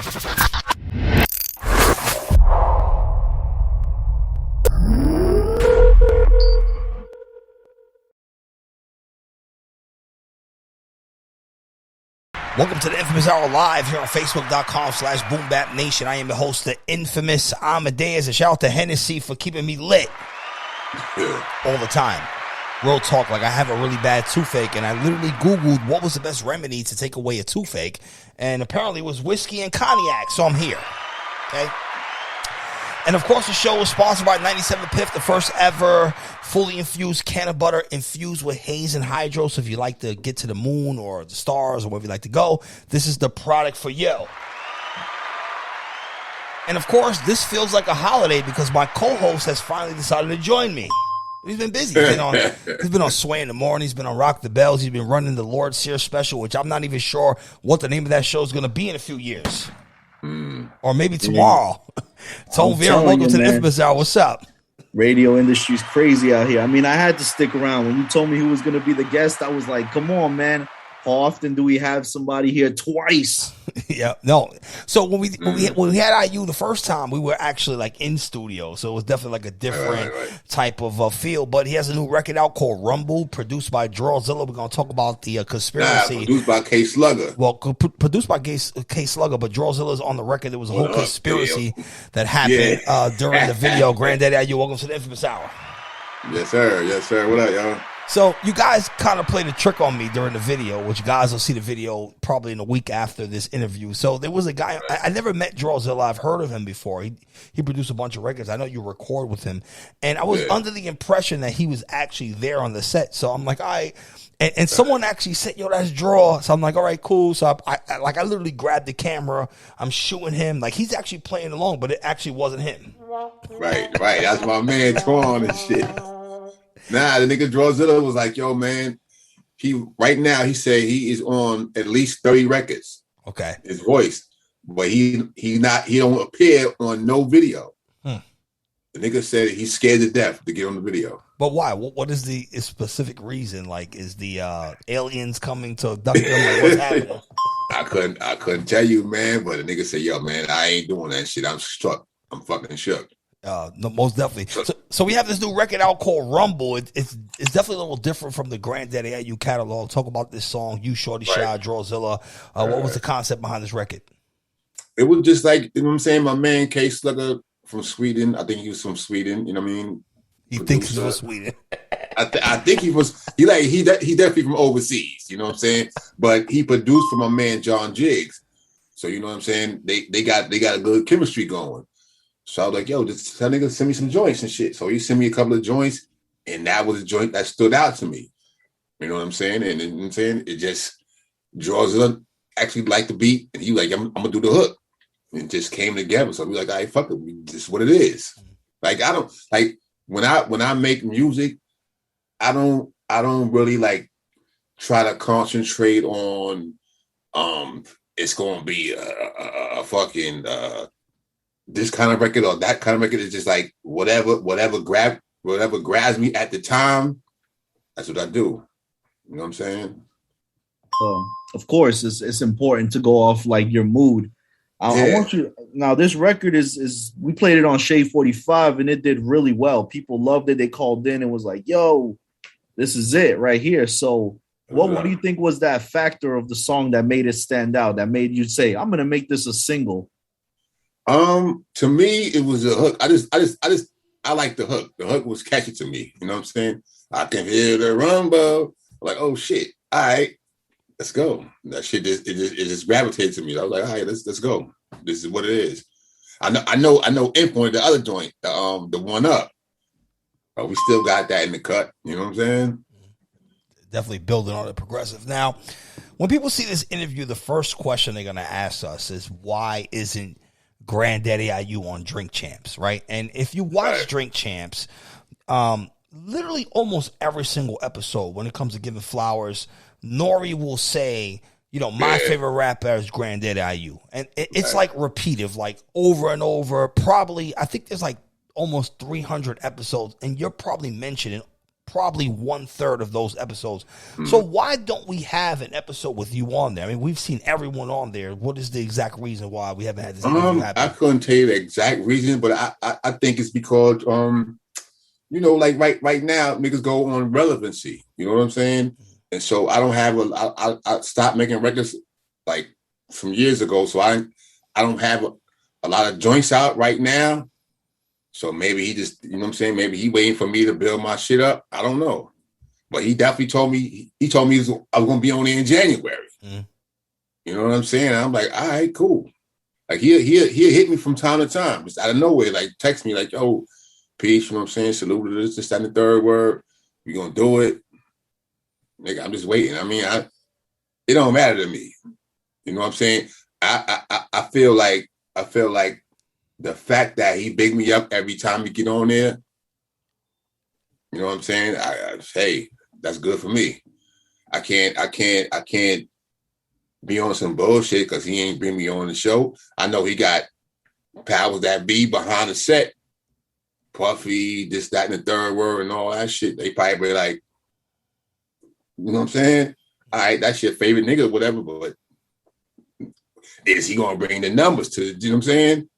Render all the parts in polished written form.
Welcome to the Inphamus Hour live here on Facebook.com/BoomBapNation. I am the host, the infamous Amadeuz. And shout out to Hennessy for keeping me lit all the time. Real talk, like I have a really bad toothache, and I literally Googled what was the best remedy to take away a toothache, and apparently it was whiskey and cognac, so I'm here. Okay? And of course, the show is sponsored by 97 Piff, the first ever fully infused can of butter infused with haze and hydro. So if you like to get to the moon or the stars or wherever you like to go, this is the product for you. And of course, this feels like a holiday because my co-host has finally decided to join me. He's been busy. He's been on Sway in the Morning. He's been on Rock the Bells. He's been running the Lord Sear special, which I'm not even sure what the name of that show is going to be in a few years. Or maybe tomorrow. Tone Viera, welcome to the Inphamus Hour. What's up? Radio industry's crazy out here. I mean, I had to stick around. When you told me who was going to be the guest, I was like, come on, man. How often do we have somebody here twice? Yeah, no. So when we had I.U the first time, we were actually like in studio, so it was definitely like a different type of feel. But he has a new record out called Rumble, produced by Drawzilla. We're gonna talk about the conspiracy. Produced by K Slugger. Well, produced by K Slugger, but Drawzilla's on the record. There was a whole conspiracy that happened during the video. Granddaddy I.U, welcome to the Inphamus Hour. Yes, sir. Yes, sir. What up, y'all? So you guys kind of played a trick on me during the video, which you guys will see the video probably in a week after this interview. So there was a guy, I never met Drawzilla. I've heard of him before. He produced a bunch of records. I know you record with him. And I was under the impression that he was actually there on the set. So I'm like, all right. And someone actually said, yo, that's Draw. So I'm like, all right, cool. So I literally grabbed the camera. I'm shooting him. Like he's actually playing along, but it actually wasn't him. Right. That's my man, Twan and shit. Nah, the nigga Drawzilla was like, yo, man, right now he said he is on at least 30 records. Okay. His voice. But he don't appear on no video. The nigga said he's scared to death to get on the video. But why? What is the specific reason? Like, is the aliens coming to abduct him? Like, what's happening? I couldn't tell you, man, but the nigga said, yo, man, I ain't doing that shit. I'm struck. I'm fucking shook. No, most definitely. So we have this new record out called Rumble. It's definitely a little different from the Granddaddy I.U catalog. Talk about this song, You Shorty Shy, Drawzilla. What was the concept behind this record? It was just like, you know what I'm saying, my man K Slugger from Sweden. I think he was from Sweden, you know what I mean? He thinks he's from Sweden. I think he was, he definitely from overseas, you know what I'm saying? But he produced for my man John Jiggs. So you know what I'm saying? They got a good chemistry going. So I was like, yo, just tell nigga send me some joints and shit. So he sent me a couple of joints, and that was a joint that stood out to me. You know what I'm saying? And you know what I'm saying? It just Drawzilla actually liked the beat, and he like, I'm gonna do the hook. And it just came together. So we like, all right, fuck it. This is what it is. Like, I don't like when I make music, I don't really like try to concentrate on it's gonna be a fucking this kind of record or that kind of record. Is just like whatever grabs me at the time, that's what I do. You know what I'm saying? Of course, it's important to go off like your mood. I want you now. This record is we played it on Shade 45 and it did really well. People loved it. They called in and was like, "Yo, this is it right here." So, what do you think was that factor of the song that made it stand out? That made you say, "I'm gonna make this a single"? To me, it was a hook. I like the hook. The hook was catchy to me. You know what I'm saying? I can hear the rumble. Like, oh shit! All right, let's go. That shit it just gravitated to me. I was like, all right, let's go. This is what it is. I know. Imp on the other joint, the one up. But we still got that in the cut. You know what I'm saying? Definitely building on the progressive. Now, when people see this interview, the first question they're gonna ask us is, why isn't Granddaddy I.U on Drink Champs, right? And if you watch Drink Champs, literally almost every single episode, when it comes to giving flowers, Nori will say, you know, my favorite rapper is Granddaddy I.U. And it's like repetitive, like over and over. Probably, I think there's like almost 300 episodes, and you're probably mentioned in probably 1/3 of those episodes. So why don't we have an episode with you on there? I mean, we've seen everyone on there. What is the exact reason why we haven't had this interview happen? I couldn't tell you the exact reason, but I think it's because you know, like right now, niggas go on relevancy. You know what I'm saying? And so I don't have I stopped making records like from years ago. So I don't have a lot of joints out right now. So maybe he just, you know what I'm saying? Maybe he waiting for me to build my shit up. I don't know. But he definitely told me, I was going to be on there in January. You know what I'm saying? And I'm like, all right, cool. Like he'll hit me from time to time, just out of nowhere, like text me like, yo, peace, you know what I'm saying? Salute to this, that, and the third word. We going to do it. Nigga, I'm just waiting. I mean, it don't matter to me. You know what I'm saying? I feel like the fact that he big me up every time we get on there, you know what I'm saying? Hey, that's good for me. I can't be on some bullshit because he ain't bring me on the show. I know he got powers that be behind the set, Puffy, this, that, and the third word, and all that shit. They probably be like, you know what I'm saying? All right, that's your favorite nigga, whatever. But is he gonna bring the numbers to? You know what I'm saying?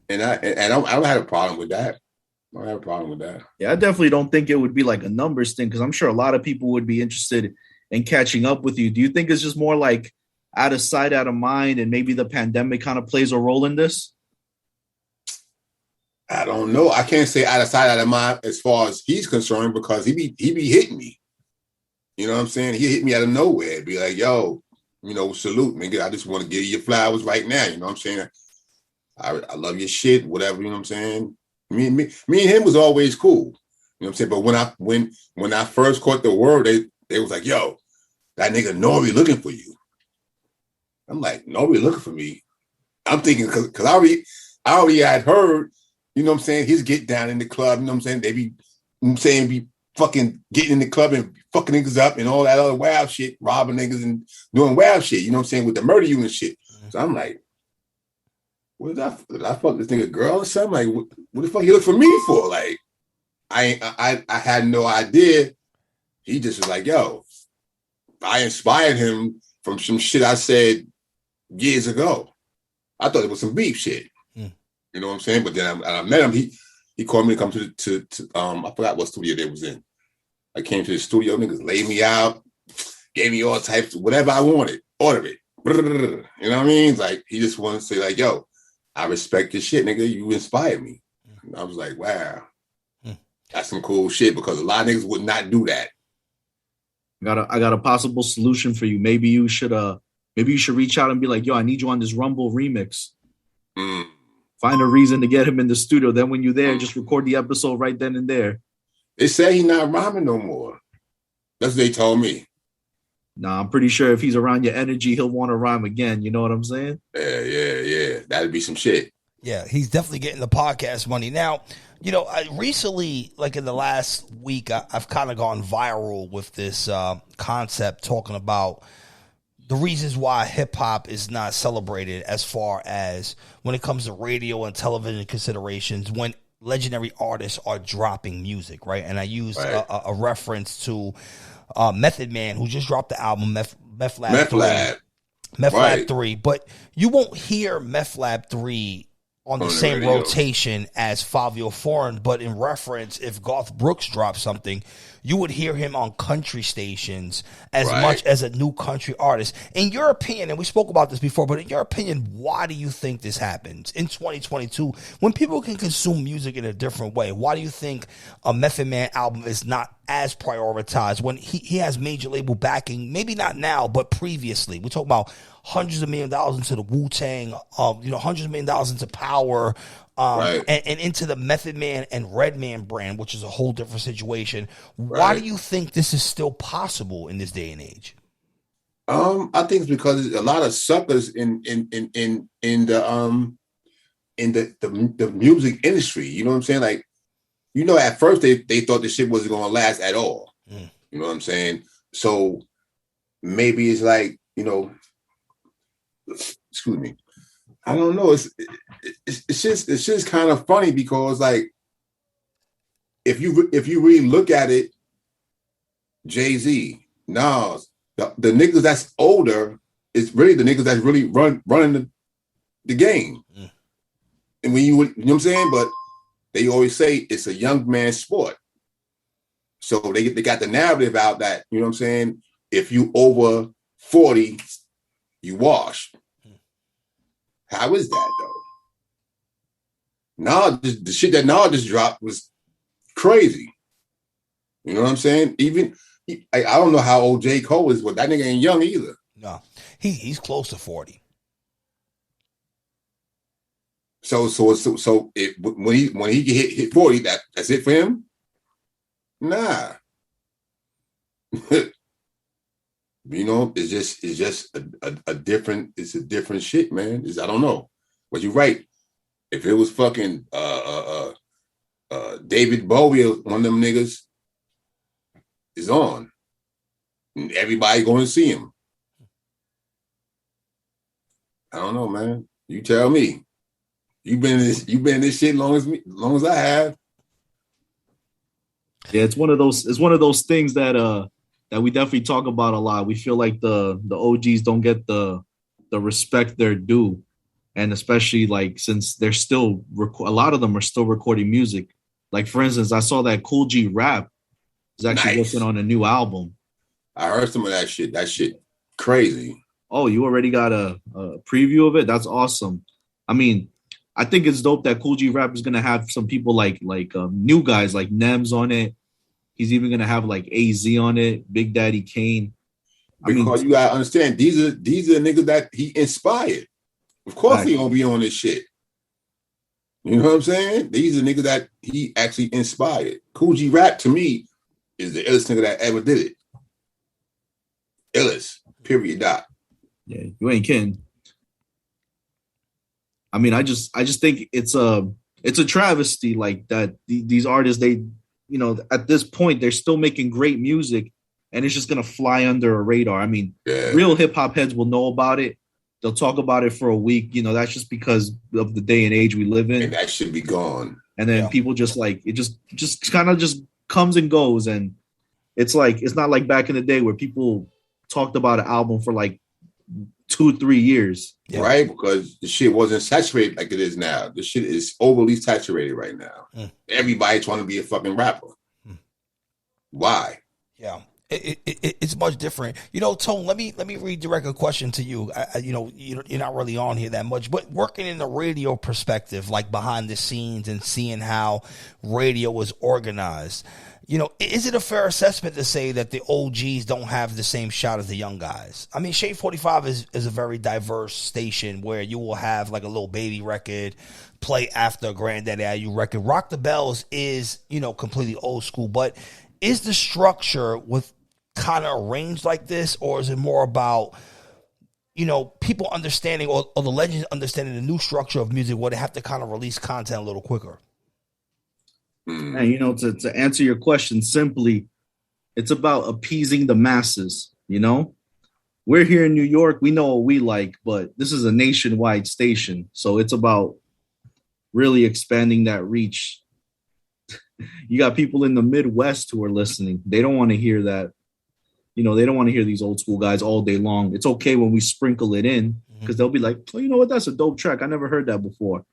And I don't have a problem with that. I don't have a problem with that. Yeah, I definitely don't think it would be like a numbers thing because I'm sure a lot of people would be interested in catching up with you. Do you think it's just more like out of sight, out of mind, and maybe the pandemic kind of plays a role in this? I don't know. I can't say out of sight, out of mind as far as he's concerned because he be hitting me. You know what I'm saying? He hit me out of nowhere. It'd be like, yo, you know, salute, nigga. I just want to give you your flowers right now. You know what I'm saying? I love your shit, whatever, you know what I'm saying? Me and him was always cool. You know what I'm saying? But when I first caught the word, they was like, yo, that nigga Nori looking for you. I'm like, Nori looking for me. I'm thinking because I already had heard, you know what I'm saying, his get down in the club, you know what I'm saying? They be, you know what I'm saying, be fucking getting in the club and fucking niggas up and all that other wild shit, robbing niggas and doing wild shit, you know what I'm saying, with the murder unit shit. So I'm like, what did I fuck this nigga girl or something? Like, what the fuck he look for me for? Like, I had no idea. He just was like, yo, I inspired him from some shit I said years ago. I thought it was some beef shit. You know what I'm saying? But then I met him. He called me to come to I forgot what studio they was in. I came to the studio, niggas laid me out, gave me all types of whatever I wanted, order it. You know what I mean? Like, he just wanted to say like, yo, I respect your shit, nigga. You inspired me. And I was like, wow, that's some cool shit because a lot of niggas would not do that. I got a possible solution for you. Maybe you should reach out and be like, yo, I need you on this Rumble remix. Find a reason to get him in the studio. Then when you're there, just record the episode right then and there. They say he's not rhyming no more. That's what they told me. Nah, I'm pretty sure if he's around your energy, he'll want to rhyme again. You know what I'm saying? Yeah. That'd be some shit. Yeah, he's definitely getting the podcast money. Now, you know, recently, like in the last week, I've kind of gone viral with this concept talking about the reasons why hip-hop is not celebrated as far as when it comes to radio and television considerations when legendary artists are dropping music, right? And I used a reference to Method Man, who just dropped the album Meth Lab 3. But you won't hear Meth Lab 3 on the same rotation as Fabio Foreign, but in reference, if Garth Brooks dropped something, you would hear him on country stations as much as a new country artist. In your opinion, and we spoke about this before, but in your opinion, why do you think this happens in 2022 when people can consume music in a different way? Why do you think a Method Man album is not as prioritized when he has major label backing? Maybe not now, but previously. We talk about hundreds of $1 million into the Wu-Tang, hundreds of $1 million into Power, and into the Method Man and Redman brand, which is a whole different situation. Why do you think this is still possible in this day and age? I think it's because a lot of suckers in the music industry. You know what I'm saying? Like, you know, at first they thought this shit wasn't gonna last at all. You know what I'm saying? So maybe it's like, you know, excuse me. I don't know. It's just kind of funny because like if you really look at it, Jay-Z, Nas, the niggas that's older is really the niggas that's really running the game. Mm. And when you know what I'm saying? But they always say it's a young man's sport. So they got the narrative out that, you know what I'm saying, if you over 40, you washed. How is that though? The shit that Nas just dropped was crazy. You know what I'm saying? Even I don't know how old J. Cole is, but that nigga ain't young either. No, he's close to 40. So when he hit 40, that's it for him? Nah. You know, it's just a different shit, man. I don't know. But you're right. If it was fucking David Bowie, one of them niggas, is on. And everybody going to see him. I don't know, man. You tell me. You've been in this shit long as I have. Yeah, it's one of those things that we definitely talk about a lot. We feel like the OGs don't get the respect they're due, and especially like since they're still a lot of them are still recording music. Like for instance, I saw that Cool G Rap is actually working on a new album. I heard some of that shit. That shit crazy. Oh, you already got a preview of it? That's awesome. I mean, I think it's dope that Cool G Rap is gonna have some people like new guys like Nems on it. He's even gonna have like AZ on it, Big Daddy Kane. Because you gotta understand, these are niggas that he inspired. Of course he gonna be on this shit. You know what I'm saying? These are niggas that he actually inspired. Cool G Rap to me is the illest nigga that ever did it. Illest. Period. Dot. Yeah, you ain't kidding. I mean, I just think it's a travesty like that. These artists, they, you know, at this point they're still making great music, and it's just gonna fly under a radar. I mean, real hip hop heads will know about it. They'll talk about it for a week. You know, that's just because of the day and age we live in. And that should be gone. And then people just like it, just kind of just comes and goes, and it's like it's not like back in the day where people talked about an album for like 2-3 years. Right? Because the shit wasn't saturated like it is now. The shit is overly saturated right now. Everybody trying to be a fucking rapper. Why? Yeah. It's much different. You know, Tone, let me redirect a question to you. You know, you're not really on here that much, but working in the radio perspective, like behind the scenes and seeing how radio was organized, you know, is it a fair assessment to say that the OGs don't have the same shot as the young guys? I mean, Shade 45 is a very diverse station where you will have like a Lil Baby record play after a Granddaddy I.U record. Rock the Bells is, you know, completely old school, but is the structure with kind of arranged like this, or is it more about, you know, people understanding or the legends understanding the new structure of music where they have to kind of release content a little quicker? And, you know, to answer your question simply, it's about appeasing the masses. You know, we're here in New York. We know what we like, but this is a nationwide station. So it's about really expanding that reach. You got people in the Midwest who are listening. They don't want to hear that. You know, they don't want to hear these old school guys all day long. It's okay when we sprinkle it in because they'll be like, oh, you know what? That's a dope track. I never heard that before.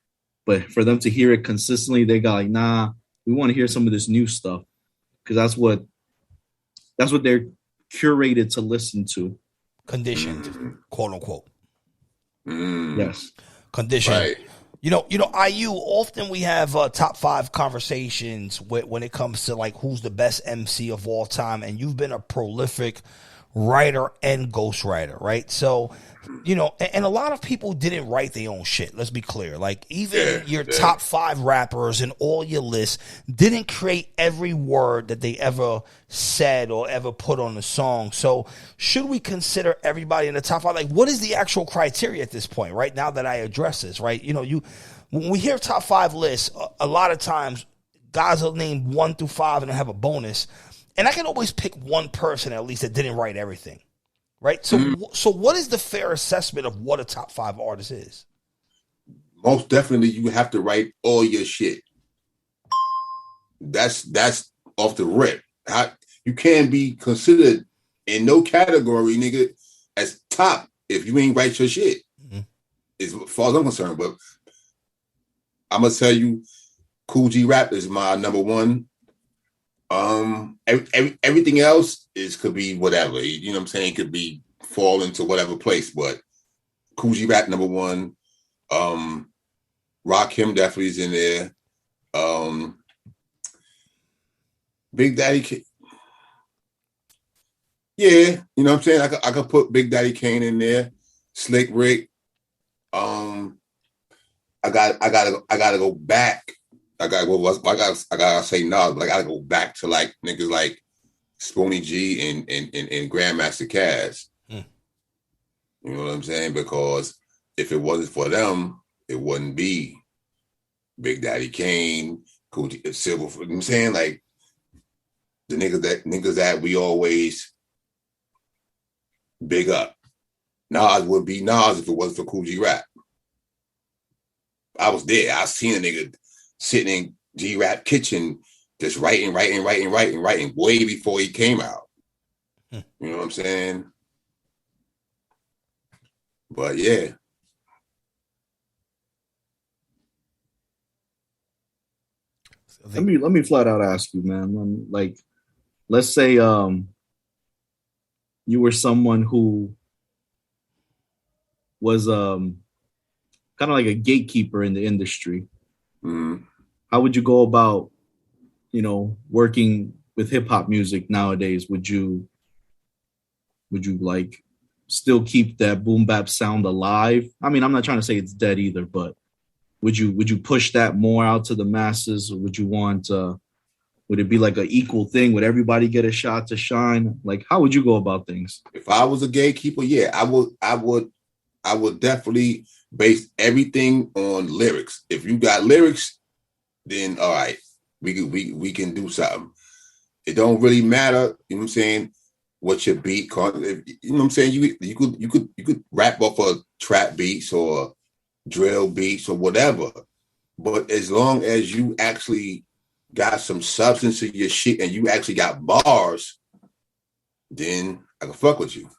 But for them to hear it consistently, they got like, nah, we want to hear some of this new stuff because that's what they're curated to listen to. Conditioned, quote unquote. Yes. Conditioned. Right. You know, IU, often we have top 5 conversations when it comes to like who's the best MC of all time. And you've been a prolific writer and ghostwriter, right? So, you know, and a lot of people didn't write their own shit. Let's be clear. Like even your top 5 rappers and all your lists didn't create every word that they ever said or ever put on the song. So should we consider everybody in the top 5? Like what is the actual criteria at this point, right? Now that I address this, right? You know, when we hear top 5 lists, a lot of times guys will name 1 through 5 and have a bonus. And I can always pick one person at least that didn't write everything. Right. So what is the fair assessment of what a top 5 artist is? Most definitely, you have to write all your shit. That's off the rip. How you can't be considered in no category, nigga, as top if you ain't write your shit. Mm-hmm. As far as I'm concerned, but I'm gonna tell you, Cool G Rap is my number one. Everything else could be whatever. You know what I'm saying? It could be fall into whatever place, but Cool G Rap number one. Rakim definitely is in there. Big Daddy, yeah, you know what I'm saying. I could put Big Daddy Kane in there. Slick Rick. I gotta go back. I gotta say no, but I gotta go back to like niggas like Spoonie G and Grandmaster Caz. You know what I'm saying? Because if it wasn't for them, it wouldn't be Big Daddy Kane, Cool G, Silver. You know what I'm saying? Like the niggas that we always big up. Nas would be Nas if it wasn't for Cool G Rap. I was there. I seen a nigga sitting in G Rap kitchen just writing way before he came out. You know what I'm saying? But yeah. Let me flat out ask you, man. Like, let's say you were someone who was kind of like a gatekeeper in the industry. Mm-hmm. How would you go about, working with hip hop music nowadays? Would you like still keep that boom bap sound alive? I mean, I'm not trying to say it's dead either, but would you push that more out to the masses, or would you want would it be like an equal thing? Would everybody get a shot to shine? Like, how would you go about things? If I was a gatekeeper, yeah, I would definitely base everything on lyrics. If you got lyrics, then all right, we can do something. It don't really matter, you know what I'm saying, what your beat called. You know what I'm saying? You could rap off of trap beats or drill beats or whatever. But as long as you actually got some substance in your shit and you actually got bars, then I can fuck with you.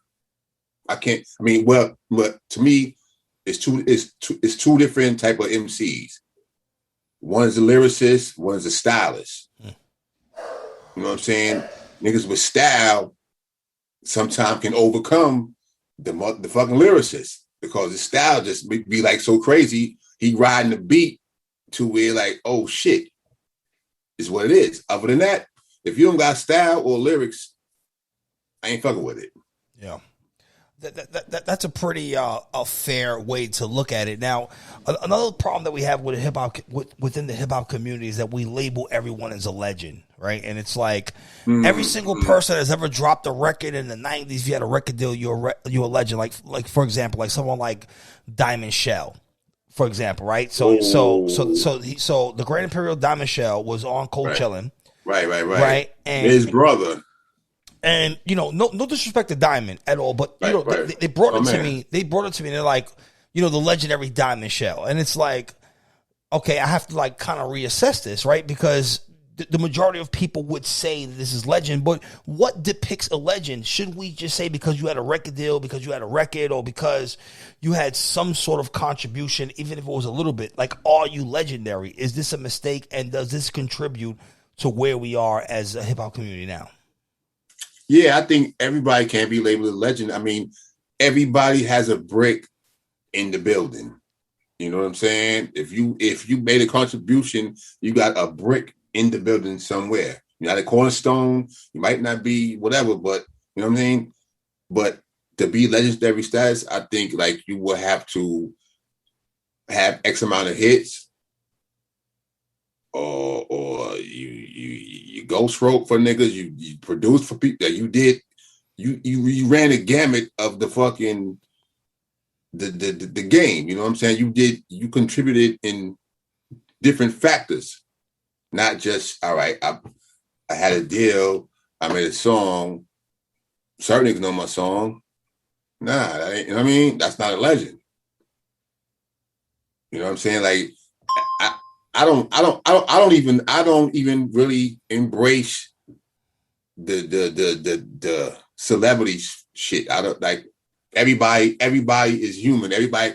I can't. I mean, well, but to me, it's two different type of MCs. One is a lyricist, one is a stylist. You know what I'm saying? Niggas with style sometimes can overcome the fucking lyricist because his style just be like so crazy. He riding the beat to where like, oh shit, is what it is. Other than that, if you don't got style or lyrics, I ain't fucking with it. Yeah. That's a pretty a fair way to look at it. Now, another problem that we have with hip hop within the hip hop community is that we label everyone as a legend, right? And it's like every single person that's ever dropped a record in the '90s, if you had a record deal, you're a legend. Like for example, like someone like Diamond Shell, for example, right? So the Grand Imperial Diamond Shell was on Cold Chillin'. Right. And his brother. And no disrespect to Diamond at all, but they brought it to me. They brought it to me. And they're like, the legendary Diamond Shell, and it's like, okay, I have to like kind of reassess this, right? Because the majority of people would say this is legend, but what depicts a legend? Should we just say because you had a record deal, because you had a record, or because you had some sort of contribution, even if it was a little bit? Like, are you legendary? Is this a mistake, and does this contribute to where we are as a hip hop community now? Yeah, I think everybody can be labeled a legend. I mean, everybody has a brick in the building. You know what I'm saying? If you made a contribution, you got a brick in the building somewhere. You're not a cornerstone. You might not be whatever, but you know what I mean? But to be legendary status, I think like you will have to have X amount of hits, or you ghost wrote for niggas, you produced for people that you did, you ran a gamut of the fucking the game. You know what I'm saying? You contributed in different factors, not just all right. I had a deal, I made a song. Certain niggas know my song. Nah, that ain't, you know what I mean? That's not a legend. You know what I'm saying? Like I don't even really embrace the celebrity shit. I don't like everybody is human. Everybody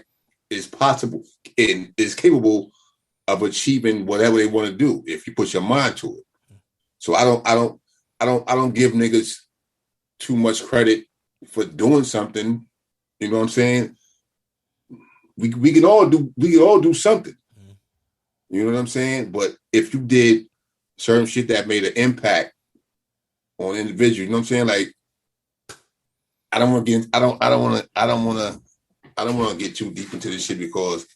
is possible and is capable of achieving whatever they want to do if you put your mind to it. So I don't give niggas too much credit for doing something. You know what I'm saying? We can all do something. You know what I'm saying? But if you did certain shit that made an impact on individuals, you know what I'm saying? Like, I don't want to get too deep into this shit because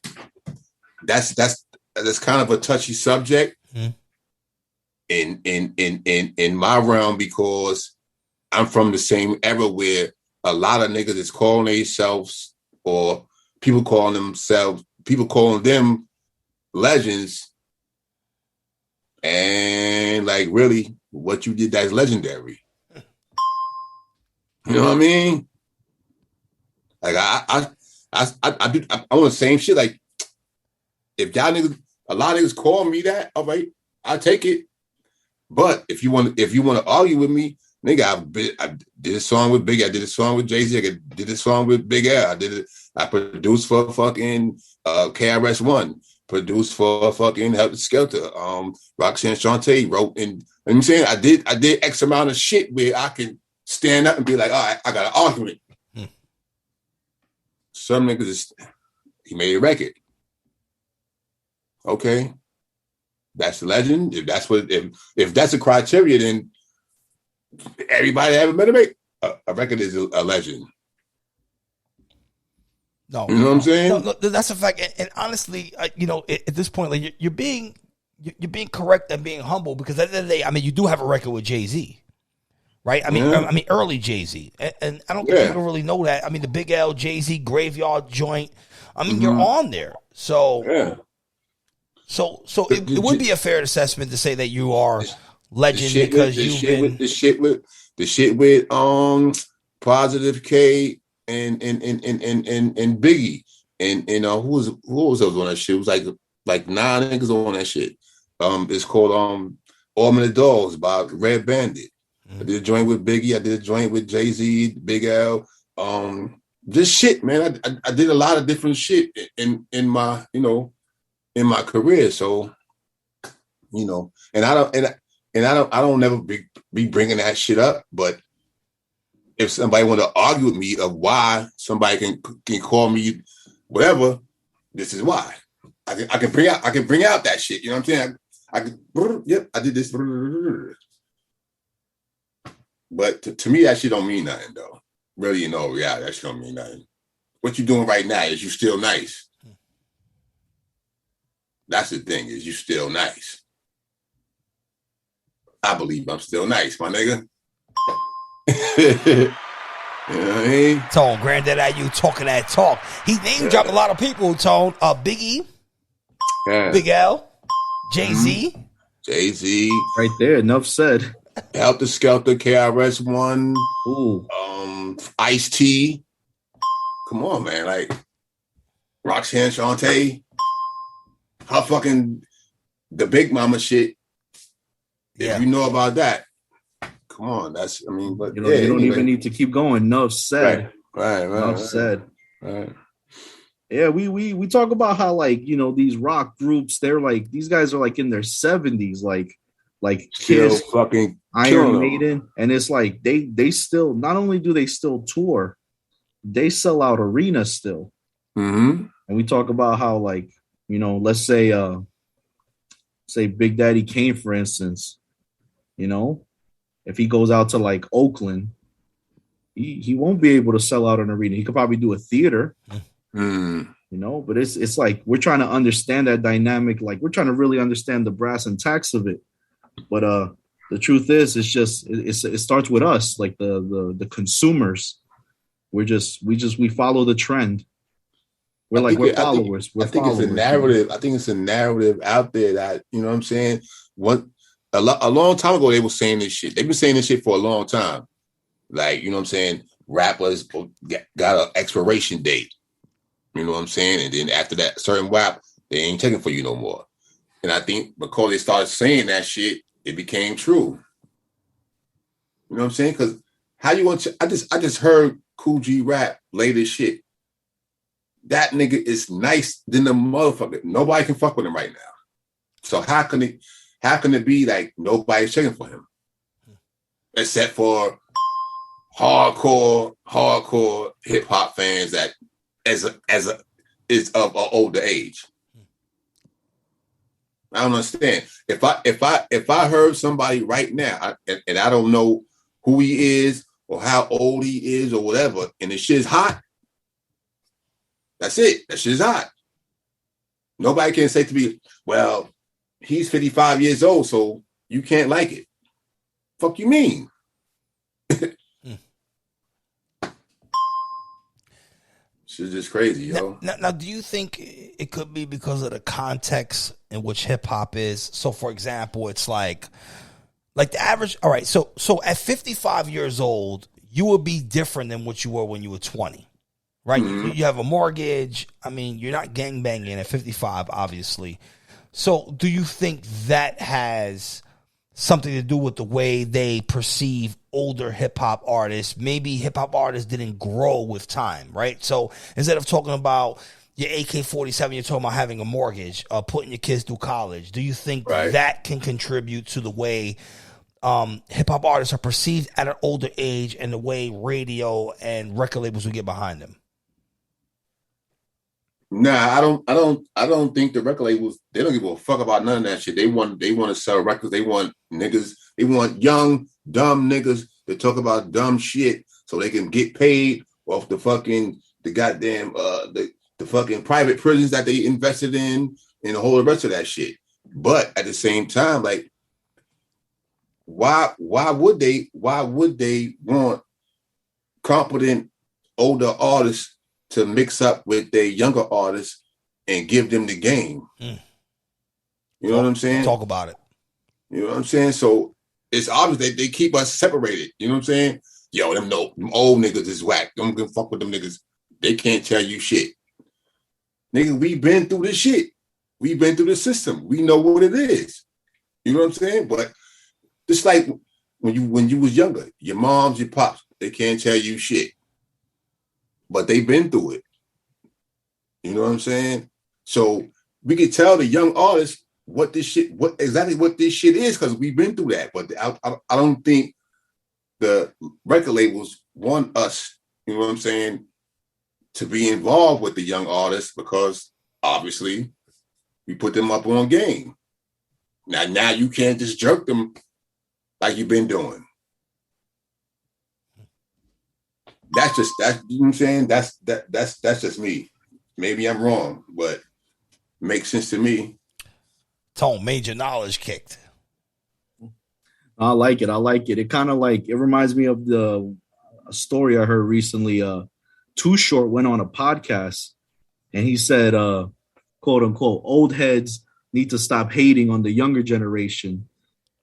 that's kind of a touchy subject in my realm, because I'm from the same era where a lot of niggas is calling themselves, or people calling them legends, and like, really, what you did, that's legendary. You know what I mean? Like, I want the same shit. Like, if y'all niggas, a lot of niggas call me that, all right, I take it. But if you want to argue with me, nigga, I did a song with Biggie, I did a song with Jay-Z, I did a song with Big L, I produced for fucking KRS-One, produced for fucking Helter Skelter, Roxanne Shante wrote, and I'm saying I did X amount of shit where I can stand up and be like, all right, I got an argument. Some niggas, he made a record. Okay, that's a legend. If that's a criteria, then everybody that ever made a record is a legend. No, you know what I'm saying? No, that's a fact. And honestly, you know, at this point, like you're being correct and being humble, because at the end of the day, I mean, you do have a record with Jay-Z, right? I mean, early Jay-Z, and I don't think people really know that. I mean, the Big L Jay-Z Graveyard joint. I mean, you're on there, so yeah. So it would be a fair assessment to say that you are legend because you've been the shit with Positive K and Biggie and who was on that shit? It was like 9 niggas on that shit. It's called Amadeuz by Red Bandit. I did a joint with Biggie. I did a joint with Jay-Z, Big L. This shit, man. I did a lot of different shit in my, you know, in my career. So, you know, and I don't never be bringing that shit up. But if somebody want to argue with me of why somebody can call me whatever, this is why. I can bring out that shit. You know what I'm saying? Yep, I did this. But to me, that shit don't mean nothing, though. Really, you know, yeah, that shit don't mean nothing. What you doing right now is you still nice. That's the thing, is you still nice. I believe I'm still nice, my nigga. You know what I mean? Tone, Granddad I.U talking that talk. He name dropped a lot of people, Tone. Biggie, Big L, Jay-Z. Jay-Z. Right there, enough said. Helter Skelter, KRS-One. Ooh. Ice-T. Come on, man. Like, Roxanne Shante. How fucking the Big Mama shit. If you know about that, come on. That's, I mean, but you don't even need to keep going. Enough said. Right. Enough said. Right. Yeah, we talk about how, like, you know, these rock groups, they're like, these guys are like in their 70s, like Kiss, fucking Iron Maiden, and it's like they still, not only do they still tour, they sell out arenas still. Mm-hmm. And we talk about how, like, you know, let's say Big Daddy Kane, for instance, you know, if he goes out to like Oakland, he won't be able to sell out an arena. He could probably do a theater, you know, but it's like, we're trying to understand that dynamic. Like, we're trying to really understand the brass and tacks of it. But the truth is, it starts with us, like the consumers. We follow the trend. We're followers. I think it's a narrative. I think it's a narrative out there that, you know what I'm saying? A long time ago, they were saying this shit. They've been saying this shit for a long time. Like, you know what I'm saying? Rappers got an expiration date. You know what I'm saying? And then after that certain rap, they ain't taking for you no more. And I think because they started saying that shit, it became true. You know what I'm saying? Because how you want to? I just heard Cool G rap latest shit. That nigga is nice than the motherfucker. Nobody can fuck with him right now. So how can it be like nobody's checking for him? Except for hardcore hip hop fans that is of an older age. I don't understand. If I heard somebody right now and I don't know who he is or how old he is or whatever, and the shit's hot, that's it. That shit's hot. Nobody can say to me, well, he's 55 years old, so you can't like it. Fuck you mean? Shit's just crazy, yo. Now, do you think it could be because of the context in which hip hop is? So, for example, it's like the average. All right, so at 55 years old, you would be different than what you were when you were 20. Right? Mm-hmm. You have a mortgage. I mean, you're not gangbanging at 55, obviously. So do you think that has something to do with the way they perceive older hip-hop artists? Maybe hip-hop artists didn't grow with time, right? So instead of talking about your AK-47, you're talking about having a mortgage, putting your kids through college. Do you think that can contribute to the way hip-hop artists are perceived at an older age and the way radio and record labels will get behind them? Nah, I don't think the record labels, they don't give a fuck about none of that shit. They want to sell records. They want niggas. They want young, dumb niggas to talk about dumb shit so they can get paid off the fucking private prisons that they invested in and the whole rest of that shit. But at the same time, like, why would they want competent older artists to mix up with their younger artists and give them the game? You know what I'm saying? Talk about it. You know what I'm saying? So it's obvious they keep us separated. You know what I'm saying? Yo, them old niggas is whack. Don't give a fuck with them niggas. They can't tell you shit. Nigga, we been through this shit. We been through the system. We know what it is. You know what I'm saying? But just like when you was younger, your moms, your pops, they can't tell you shit. But they've been through it. You know what I'm saying? So we can tell the young artists what this shit is, because we've been through that. But I don't think the record labels want us, you know what I'm saying, to be involved with the young artists, because obviously we put them up on game. Now you can't just jerk them like you've been doing. That's you know what I'm saying? That's just me. Maybe I'm wrong, but it makes sense to me. Tone, major knowledge kicked. I like it. It kind of it reminds me of a story I heard recently. Too Short went on a podcast and he said, quote unquote, old heads need to stop hating on the younger generation.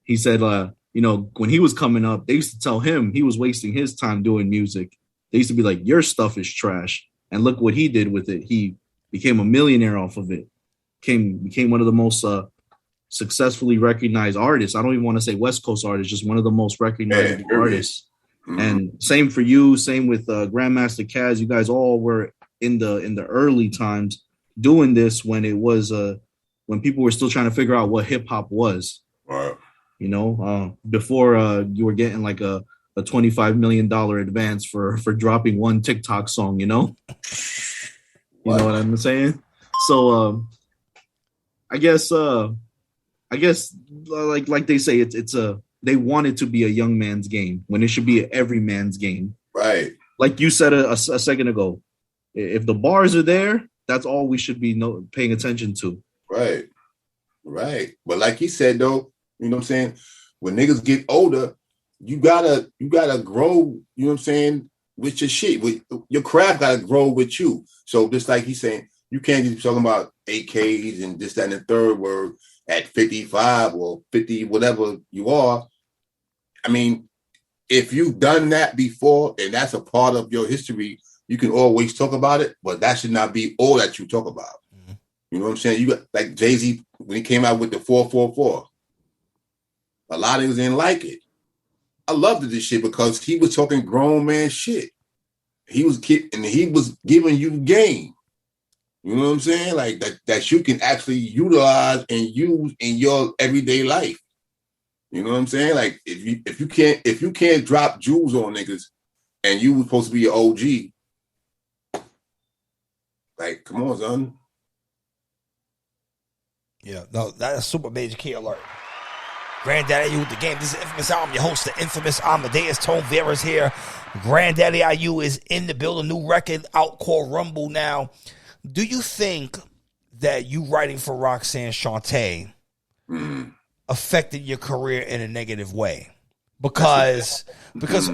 He said, when he was coming up, they used to tell him he was wasting his time doing music. They used to be like, your stuff is trash. And look what he did with it. He became a millionaire off of it. Became one of the most successfully recognized artists. I don't even want to say West Coast artists, just one of the most recognized artists. Mm-hmm. And same for you, same with Grandmaster Caz. You guys all were in the early times doing this when it was when people were still trying to figure out what hip hop was. Right. Before you were getting like a $25 million advance for dropping one TikTok song, you know what I'm saying? So I guess like they say, they want it to be a young man's game when it should be a every man's game. Right. Like you said a second ago, if the bars are there, that's all we should be paying attention to. Right. Right. But like he said, though, you know what I'm saying? When niggas get older, you gotta grow, you know what I'm saying, with your shit. With your craft gotta grow with you. So just like he's saying, you can't just be talking about AKs and this, that, and the third word at 55 or 50, whatever you are. I mean, if you've done that before and that's a part of your history, you can always talk about it, but that should not be all that you talk about. Mm-hmm. You know what I'm saying? You got like Jay-Z when he came out with the 444. A lot of niggas didn't like it. I loved this shit because he was talking grown man shit. He was giving you game. You know what I'm saying? Like that you can actually utilize and use in your everyday life. You know what I'm saying? Like if you can't drop jewels on niggas and you were supposed to be an OG, like come on, son. Yeah, no, that's a super major key alert. Granddaddy I.U with the game. This is Inphamus Hour. I'm your host, the infamous Amadeuz. Tone Viera's here. Granddaddy I.U is in the building. New record out called Rumble now. Do you think that you writing for Roxanne Shante affected your career in a negative way? Because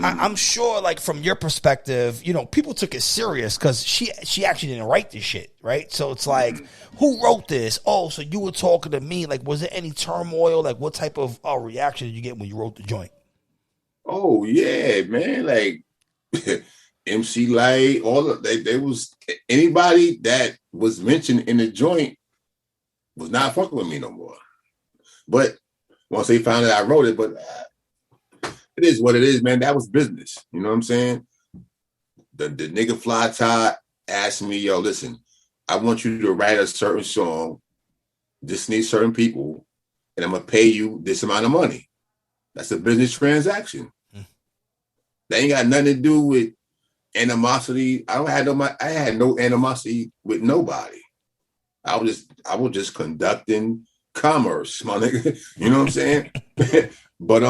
I'm sure, like, from your perspective, you know, people took it serious because she actually didn't write this shit, right? So it's like, who wrote this? Oh, so you were talking to me. Like, was there any turmoil? Like, what type of reaction did you get when you wrote the joint? Oh yeah, man. Like MC Light, all of they was anybody that was mentioned in the joint was not fucking with me no more. But once they found out I wrote it, but it is what it is, man. That was business. You know what I'm saying? The nigga Fly Todd asked me, yo, listen, I want you to write a certain song. This needs certain people, and I'm gonna pay you this amount of money. That's a business transaction. That ain't got nothing to do with animosity. I had no animosity with nobody. I was just conducting commerce, my nigga. You know what I'm saying? But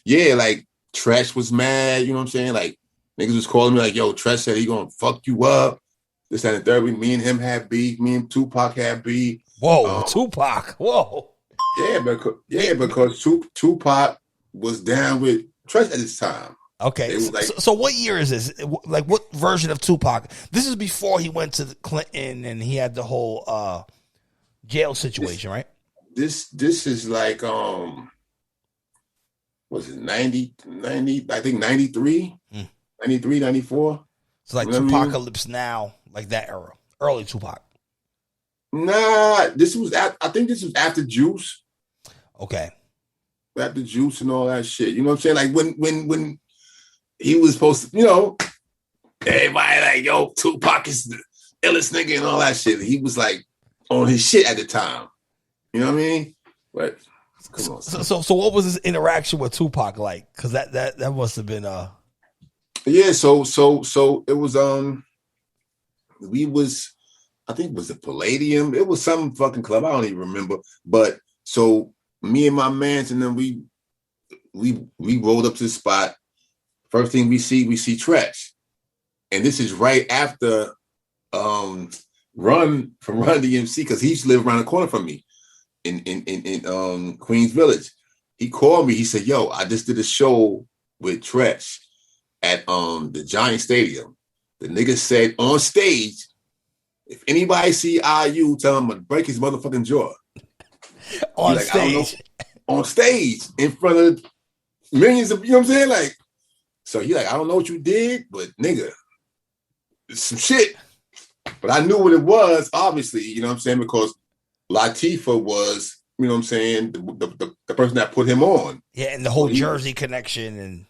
yeah, like Tresh was mad, you know what I'm saying? Like niggas was calling me like, yo, Tresh said he gonna fuck you up. This and the third week, me and him had beef, me and Tupac had beef. Whoa, Tupac. Whoa. Yeah, because Tupac was down with Tresh at this time. Okay, so what year is this? Like, what version of Tupac? This is before he went to Clinton and he had the whole jail situation, right? This is like was it 90, I think 93, 93, 94. It's like Tupacalypse Now, like that era, early Tupac. Nah, I think this was after Juice. Okay. After Juice and all that shit. You know what I'm saying? Like when he was supposed to, you know, everybody like, yo, Tupac is the illest nigga and all that shit. He was like on his shit at the time. You know what I mean? But come on. So what was his interaction with Tupac like? Because that must have been yeah. So it was we was, I think it was the Palladium. It was some fucking club. I don't even remember. But so me and my mans and then we rolled up to the spot. First thing we see Tresh. And this is right after Run DMC, because he used to live around the corner from me in Queens Village. He called me, he said, yo, I just did a show with Tresh at the Giant Stadium. The nigga said on stage, if anybody see I.U, tell him I'm gonna break his motherfucking jaw. On stage. On stage in front of millions of, you know what I'm saying? Like, so he like, I don't know what you did, but nigga, it's some shit. But I knew what it was, obviously, you know what I'm saying? Because Latifah was, you know what I'm saying, the person that put him on. Yeah, and the whole Jersey connection and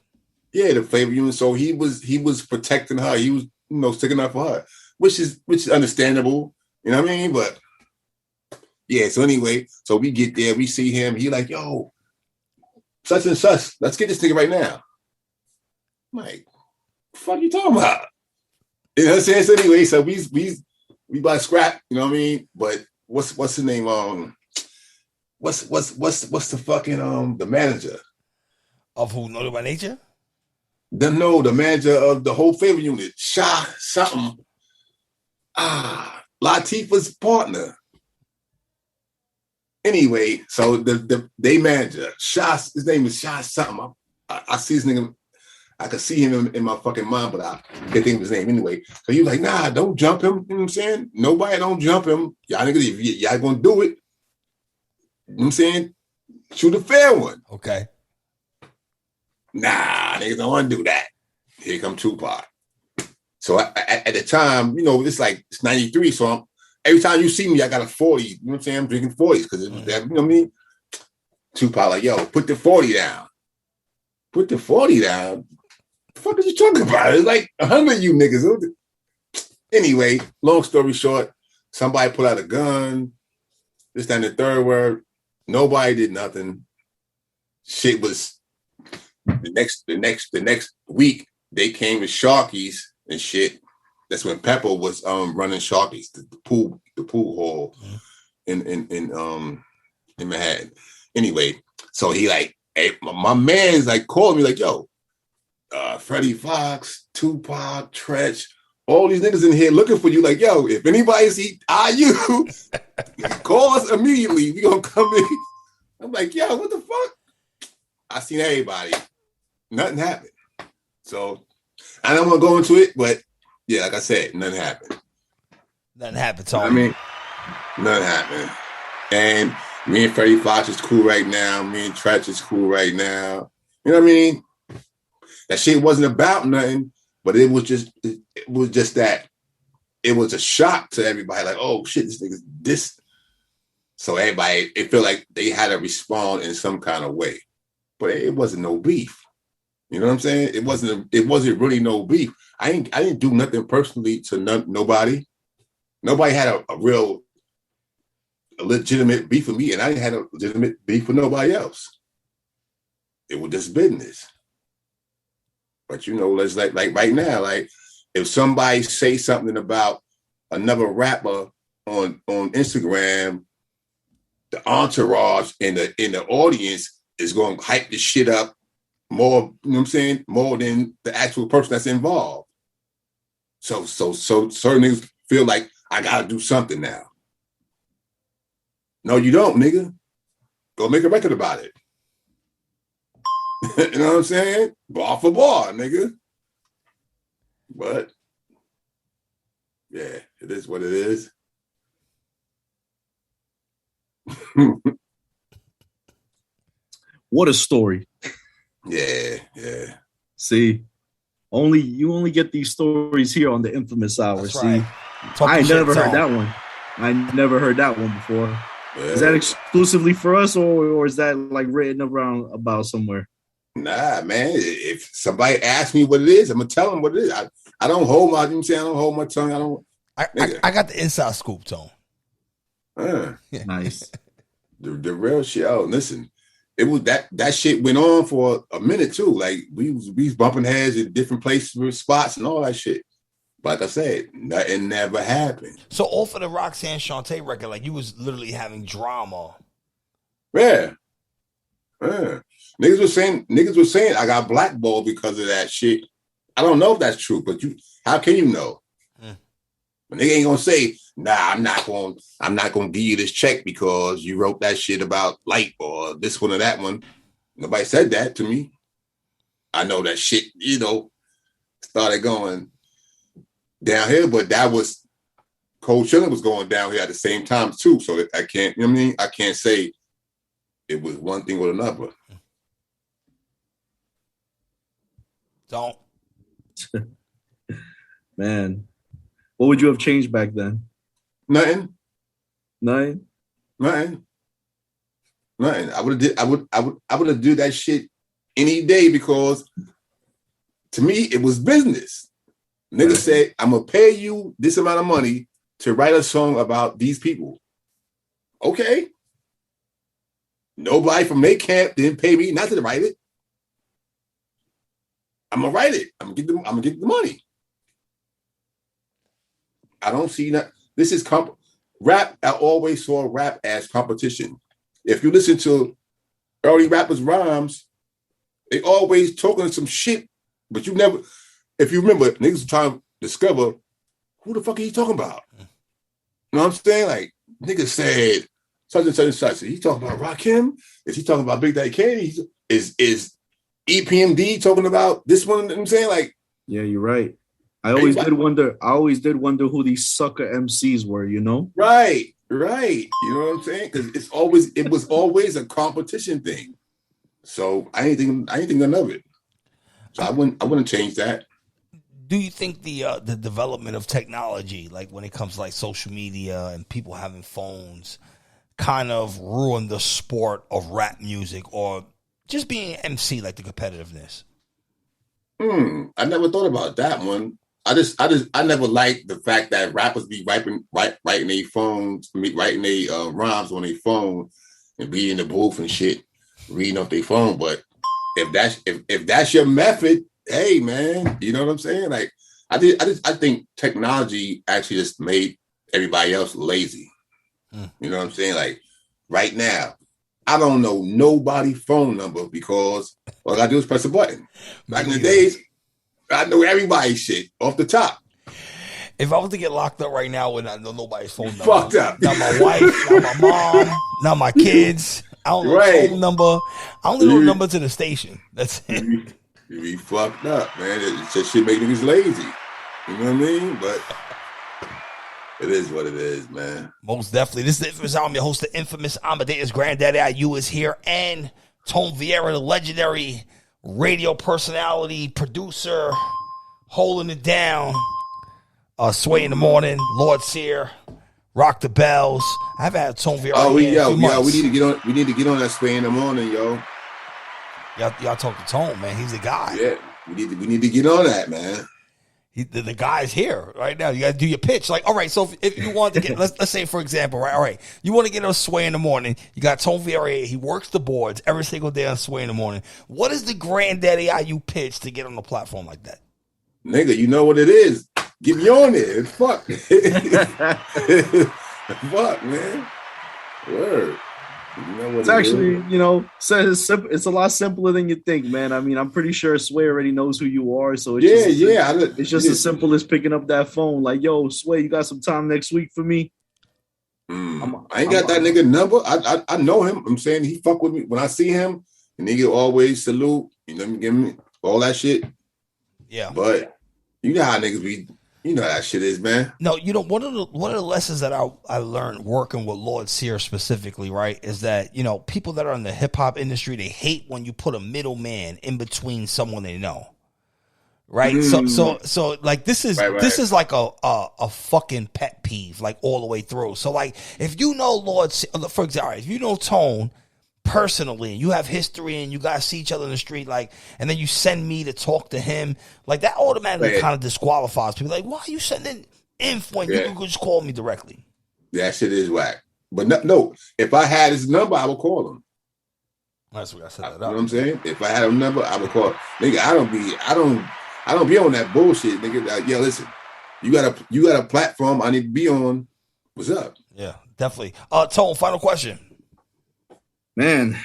yeah, the favor unit. So he was protecting her. He was, you know, sticking up for her, which is understandable. You know what I mean? But yeah, so anyway, so we get there, we see him, he like, yo, such and such, let's get this nigga right now. I'm like, what the fuck you talking about? You know what I'm saying? So anyway, so we buy scrap, you know what I mean? But what's his name? What's the fucking the manager? Of who? Know by Nature? The manager of the whole favor unit, Shah something. Latifah's partner. Anyway, so they manager, Shah, his name is Shah something. I see his nigga, I could see him in my fucking mind, but I can't think of his name anyway. So he was like, nah, don't jump him. You know what I'm saying? Nobody don't jump him. Y'all niggas, if y'all gonna do it, you know what I'm saying? Shoot a fair one. Okay. Nah, niggas don't want to do that. Here come Tupac. So at the time, you know, it's 93, so every time you see me, I got a 40. You know what I'm saying? I'm drinking 40s because it was that. You know what I mean? Tupac like, yo, put the 40 down. Put the 40 down. The fuck are you talking about? It's like 100 of you niggas. Anyway, long story short, somebody put out a gun. This, that, and the third word. Nobody did nothing. Shit was the next week. They came to Sharky's and shit. That's when Pepper was running Sharky's, the pool hall in Manhattan. Anyway, so he like, hey, my man's like calling me like, yo, Freddie Fox, Tupac, Tretch, all these niggas in here looking for you. Like, yo, if anybody see I.U, call us immediately. We gonna come in. I'm like, yo, what the fuck? I seen everybody. Nothing happened. So I don't want to go into it, but yeah, like I said, nothing happened. Nothing happened, Tony. I mean, nothing happened. And me and Freddie Fox is cool right now. Me and Tretch is cool right now. You know what I mean? That shit wasn't about nothing, but it was just that it was a shock to everybody. Like, oh shit, this nigga's this. So everybody, it felt like they had to respond in some kind of way, but it wasn't no beef. You know what I'm saying? It wasn't really no beef. I didn't do nothing personally to nobody. Nobody had a legitimate beef with me, and I didn't have a legitimate beef with nobody else. It was just business. But you know, let's like right now, like if somebody say something about another rapper on Instagram, the entourage in the audience is going to hype this shit up more, you know what I'm saying, more than the actual person that's involved. So certain niggas feel like I gotta do something now. No, you don't, nigga. Go make a record about it. You know what I'm saying? Bar for bar, nigga. But yeah, it is what it is. What a story. Yeah. See, you only get these stories here on the Inphamus Hour. That's see, right. I never heard that one. I never heard that one before. Yeah. Is that exclusively for us, or is that like written around about somewhere? Nah, man. If somebody asks me what it is, I'm gonna tell them what it is. I don't hold my. You know what I'm saying? I don't hold my tongue. I got the inside scoop, Tone. Nice. The real shit. Oh, listen. It was that shit went on for a minute too. Like we was bumping heads in different places, spots, and all that shit. Like I said, nothing never happened. So off of the Roxanne Shante record, like you was literally having drama. Yeah. Niggas were saying I got blackballed because of that shit. I don't know if that's true, but how can you know? But nigga ain't gonna say, nah, I'm not gonna give you this check because you wrote that shit about light or this one or that one. Nobody said that to me. I know that shit, you know, started going down here, but that was Cold Chillin' was going down here at the same time too. So I can't, you know what I mean? I can't say it was one thing or another. Don't. Man, what would you have changed back then? Nothing. I would have did that shit any day because to me it was business. Nigga said, I'm gonna pay you this amount of money to write a song about these people. Okay. Nobody from their camp didn't pay me not to write it. I'm gonna write it. I'm gonna get the money. I don't see that. This is rap. I always saw rap as competition. If you listen to early rappers' rhymes, they always talking some shit, but you never. If you remember, niggas trying to discover who the fuck are you talking about. You know what I'm saying? Like niggas said such and such and such. Is he talking about Rakim? Is he talking about Big Daddy Kane? Is EPMD talking about this one? You know what I'm saying? Like, yeah, you're right. I always did wonder who these sucker MCs were, you know? Right. You know what I'm saying? Because it was always a competition thing. So I ain't think none of it. So I wouldn't change that. do you think the development of technology, like when it comes to like social media and people having phones, kind of ruined the sport of rap music or just being MC, like the competitiveness? I never thought about that one. I never liked the fact that rappers be writing their phones, writing their rhymes on their phone and be in the booth and shit, reading off their phone. But if that's your method, hey man, you know what I'm saying? Like I think technology actually just made everybody else lazy. You know what I'm saying? Like right now, I don't know nobody's phone number because all I gotta do is press a button. Back in the days, I know everybody's shit off the top. If I was to get locked up right now with not know nobody's phone number, fucked up. Not my wife, not my mom, not my kids. I don't know the phone number. I only know the number to the station. That's it. You be fucked up, man. It just shit make niggas lazy. You know what I mean? But it is what it is, man. Most definitely. This is the Infamous Hour. I'm your host, the infamous Amadeuz. Granddaddy I.U is here. And Tone Viera, the legendary radio personality, producer, holding it down. Sway in the morning, Lord Sear, Rock the Bells. I've had Tone Viera. Oh, we need to get on. We need to get on that Sway in the morning, yo. Y'all talk to Tone, man. He's the guy. Yeah, we need to get on that, man. The guy's here right now. You got to do your pitch. Like, all right, so if you want to get, let's say, for example, right, all right, you want to get on Sway in the morning. You got Tone Viera. He works the boards every single day on Sway in the morning. What is the Granddaddy IU pitch to get on a platform like that? Nigga, you know what it is. Get me on there. Fuck. Fuck, man. Word. You know what it's actually, it's a lot simpler than you think, man. I mean, I'm pretty sure Sway already knows who you are. So it's it's just as simple as picking up that phone. Like, yo, Sway, you got some time next week for me? I ain't got that nigga number. I know him. I'm saying he fuck with me. When I see him, the nigga always salute. You know, give me all that shit. Yeah. But you know how niggas be. You know how that shit is, man. No, one of the lessons that I learned working with Lord Sear specifically, right, is that, people that are in the hip hop industry, they hate when you put a middleman in between someone they know. Right? So like this is like a fucking pet peeve, like all the way through. So like if you know Lord Sear, for example, if you know Tone personally, you have history and you guys see each other in the street, like, and then you send me to talk to him, like that automatically kind of disqualifies people. Like, why are you sending inf when you could just call me directly? That shit is whack. But no, if I had his number, I would call him. That's what I said. You know what I'm saying? If I had a number, I would call. Nigga, I don't be on that bullshit, nigga. Like, yo, listen, you got a platform I need to be on. What's up? Yeah, definitely. Tone, final question. Man,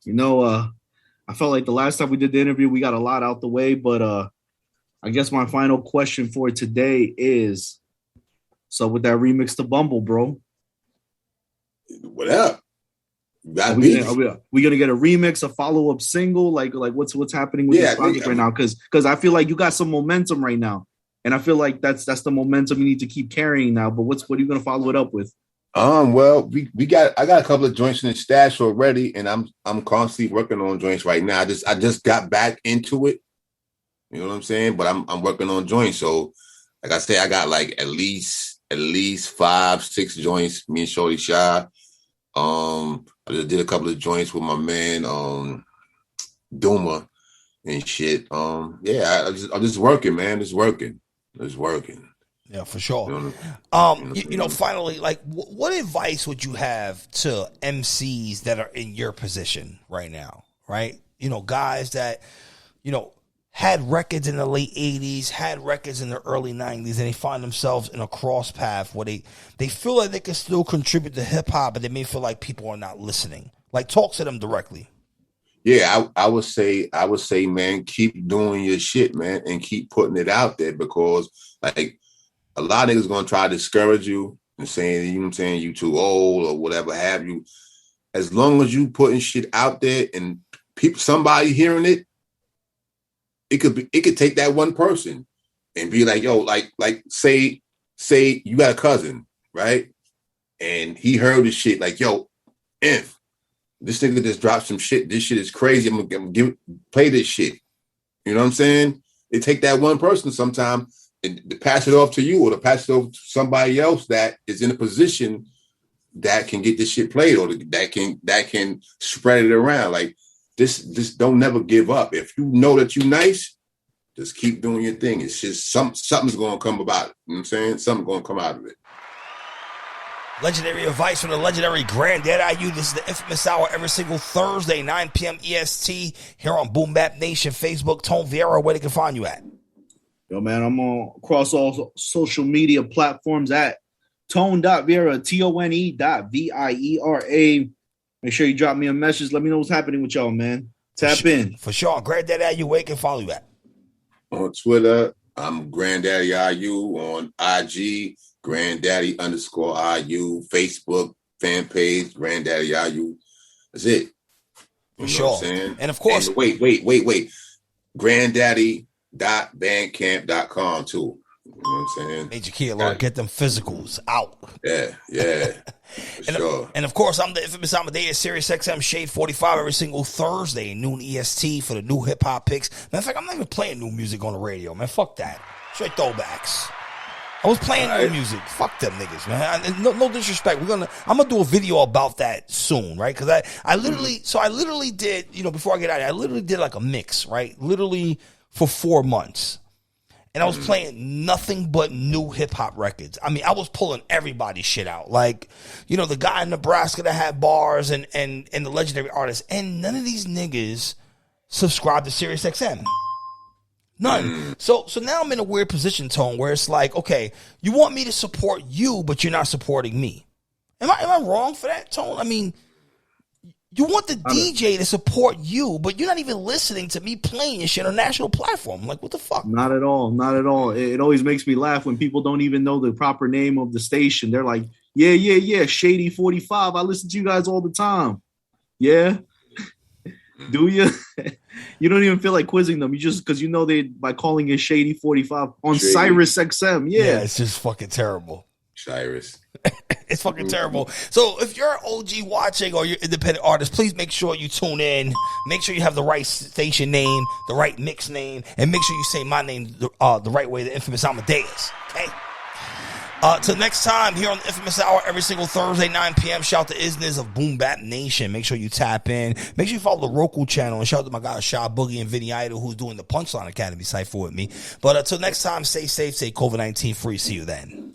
I felt like the last time we did the interview, we got a lot out the way, but I guess my final question for today is, so with that remix to Bumble, bro? What up? Are we gonna get a remix, a follow-up single? Like what's happening with this project right now? Because I feel like you got some momentum right now, and I feel like that's the momentum you need to keep carrying now. But what are you gonna follow it up with? Well, I got a couple of joints in the stash already, and I'm constantly working on joints right now. I just got back into it. You know what I'm saying? But I'm working on joints. So, like I say, I got like at least 5-6 joints. Me and Shorty Shy. I just did a couple of joints with my man Duma and shit. I'm just working, man. It's working. Yeah, for sure. Finally, like, what advice would you have to MCs that are in your position right now, right? Guys that, had records in the late 80s, had records in the early 90s, and they find themselves in a cross path where they feel like they can still contribute to hip-hop, but they may feel like people are not listening. Like, talk to them directly. Yeah, I would say, man, keep doing your shit, man, and keep putting it out there because, like, a lot of niggas gonna try to discourage you and saying, you know what I'm saying, you too old or whatever have you. As long as you putting shit out there and somebody hearing it, it could take that one person and be like, yo, like say you got a cousin, right? And he heard the shit like, yo, Inf, this nigga just dropped some shit. This shit is crazy. I'm gonna play this shit. You know what I'm saying? It take that one person sometimes and to pass it off to you or to pass it over to somebody else that is in a position that can get this shit played or that can spread it around. Like this don't never give up. If you know that you nice, just keep doing your thing. It's just something's gonna come about it. You know what I'm saying? Something's gonna come out of it. Legendary advice from the legendary Daddy I.U. This is the Inphamus Hour every single Thursday, 9 p.m. EST, here on Boom Bap Nation, Facebook, Tone Viera, where they can find you at. Yo, man, I'm on across all social media platforms at tone.viera, tone.viera. Make sure you drop me a message. Let me know what's happening with y'all, man. Tap in. For sure. Daddy I.U. where can follow you at? On Twitter, I'm Daddy I.U. On IG, Granddaddy_IU, Facebook fan page, Granddaddy I.U. That's it. For sure. What I'm saying? And of course, and wait. Granddaddy.bandcamp.com too. You know what I'm saying? Major key alert, get them physicals out. Yeah. For sure. And of course, I'm the Inphamus Amadeuz, Sirius XM Shade 45 every single Thursday, noon EST for the new hip hop picks. Matter of fact, I'm not even playing new music on the radio, man. Fuck that. Straight throwbacks. I was playing new music. Fuck them niggas, man. No disrespect. I'm gonna do a video about that soon, right? Because I literally did, before I get out of here, I literally did like a mix, right? Literally for 4 months. And I was playing nothing but new hip hop records. I mean, I was pulling everybody's shit out. Like, the guy in Nebraska that had bars and the legendary artists. And none of these niggas subscribe to Sirius XM. None. So now I'm in a weird position, Tone, where it's like, okay, you want me to support you, but you're not supporting me. Am I wrong for that, Tone? I mean, you want the DJ to support you, but you're not even listening to me playing your shit on a national platform. Like, what the fuck? Not at all. Not at all. It always makes me laugh when people don't even know the proper name of the station. They're like, yeah, Shady 45. I listen to you guys all the time. Yeah. Do you? You don't even feel like quizzing them. You just, because they, by calling it Shady 45 on Shady. Cyrus XM. Yeah, it's just fucking terrible. Cyrus. It's fucking terrible. So if you're an OG watching or you're independent artist, please make sure you tune in. Make sure you have the right station name, the right mix name, and make sure you say my name the right way, the Inphamus Amadeuz. Okay? Till next time, here on the Inphamus Hour, every single Thursday, 9 p.m. Shout out to Isness of Boom Bap Nation. Make sure you tap in. Make sure you follow the Roku channel. And shout out to my guy, Shy Boogie and Vinny Idol, who's doing the Punchline Academy cipher with me. But until next time, stay safe, stay COVID-19 free. See you then.